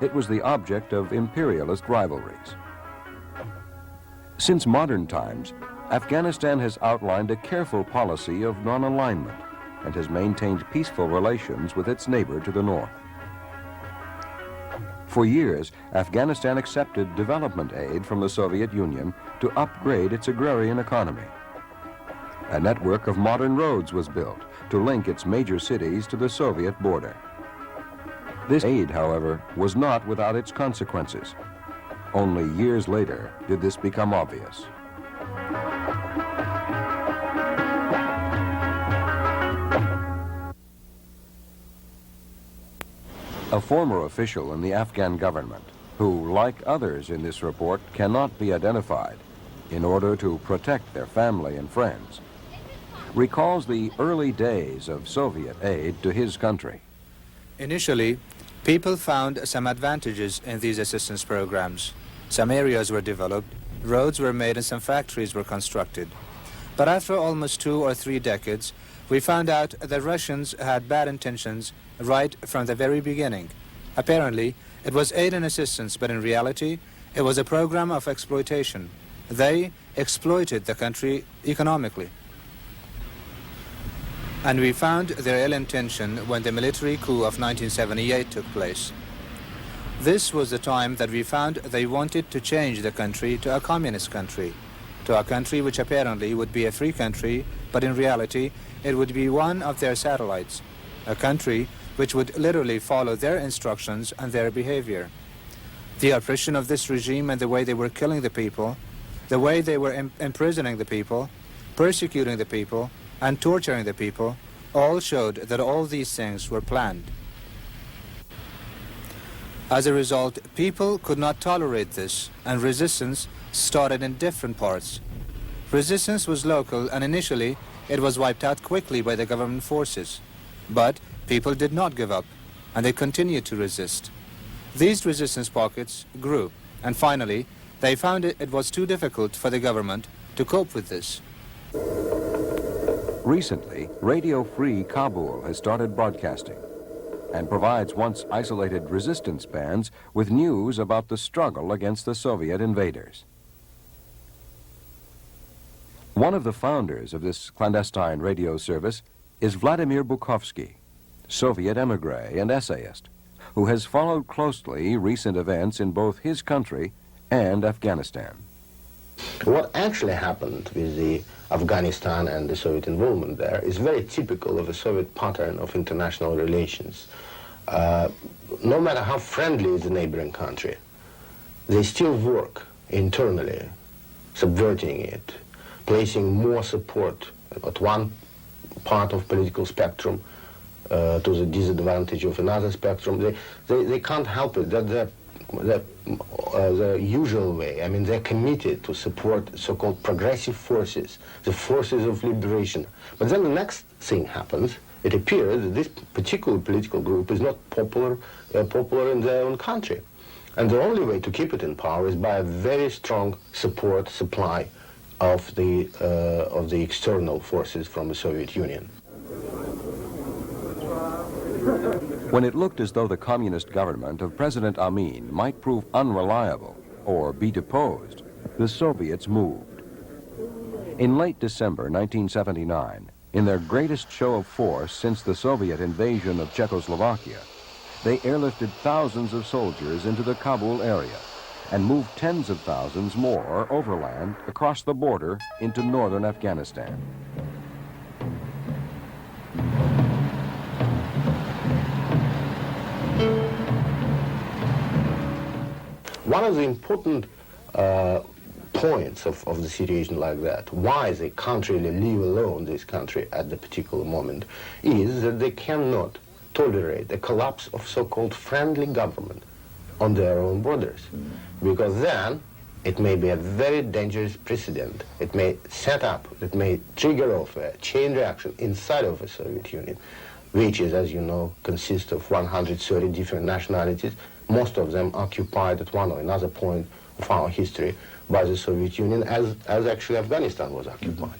it was the object of imperialist rivalries. Since modern times, Afghanistan has outlined a careful policy of non-alignment and has maintained peaceful relations with its neighbor to the north. For years, Afghanistan accepted development aid from the Soviet Union to upgrade its agrarian economy. A network of modern roads was built to link its major cities to the Soviet border. This aid, however, was not without its consequences. Only years later did this become obvious. A former official in the Afghan government, who, like others in this report, cannot be identified in order to protect their family and friends, recalls the early days of Soviet aid to his country. Initially, people found some advantages in these assistance programs. Some areas were developed, roads were made, and some factories were constructed. But after almost 2 or 3 decades, we found out that Russians had bad intentions right from the very beginning. Apparently, it was aid and assistance, but in reality, it was a program of exploitation. They exploited the country economically. And we found their ill intention when the military coup of 1978 took place. This was the time that we found they wanted to change the country to a communist country, to a country which apparently would be a free country, but in reality, it would be one of their satellites, a country which would literally follow their instructions and their behavior. The oppression of this regime and the way they were killing the people, the way they were imprisoning the people, persecuting the people, and torturing the people, all showed that all these things were planned. As a result, people could not tolerate this, and resistance started in different parts. Resistance was local, and initially it was wiped out quickly by the government forces. But people did not give up, and they continued to resist. These resistance pockets grew, and finally, they found it was too difficult for the government to cope with this. Recently, Radio Free Kabul has started broadcasting and provides once isolated resistance bands with news about the struggle against the Soviet invaders. One of the founders of this clandestine radio service is Vladimir Bukovsky, Soviet emigre and essayist, who has followed closely recent events in both his country and Afghanistan. What actually happened with the Afghanistan and the Soviet involvement there is very typical of a Soviet pattern of international relations. No matter how friendly is the neighboring country, they still work internally, subverting it, placing more support at one part of political spectrum to the disadvantage of another spectrum. They can't help it. The usual way. I mean, they're committed to support so-called progressive forces, the forces of liberation. But then the next thing happens. It appears that this particular political group is not popular in their own country. And the only way to keep it in power is by a very strong supply of the external forces from the Soviet Union. When it looked as though the communist government of President Amin might prove unreliable or be deposed, the Soviets moved. In late December 1979, in their greatest show of force since the Soviet invasion of Czechoslovakia, they airlifted thousands of soldiers into the Kabul area and moved tens of thousands more overland across the border into northern Afghanistan. One of the important points of the situation like that, why they can't really leave alone this country at the particular moment, is that they cannot tolerate a collapse of so-called friendly government on their own borders. Because then it may be a very dangerous precedent. It may set up, it may trigger off a chain reaction inside of the Soviet Union, which is, as you know, consists of 130 different nationalities, most of them occupied at one or another point of our history by the Soviet Union, as actually Afghanistan was occupied.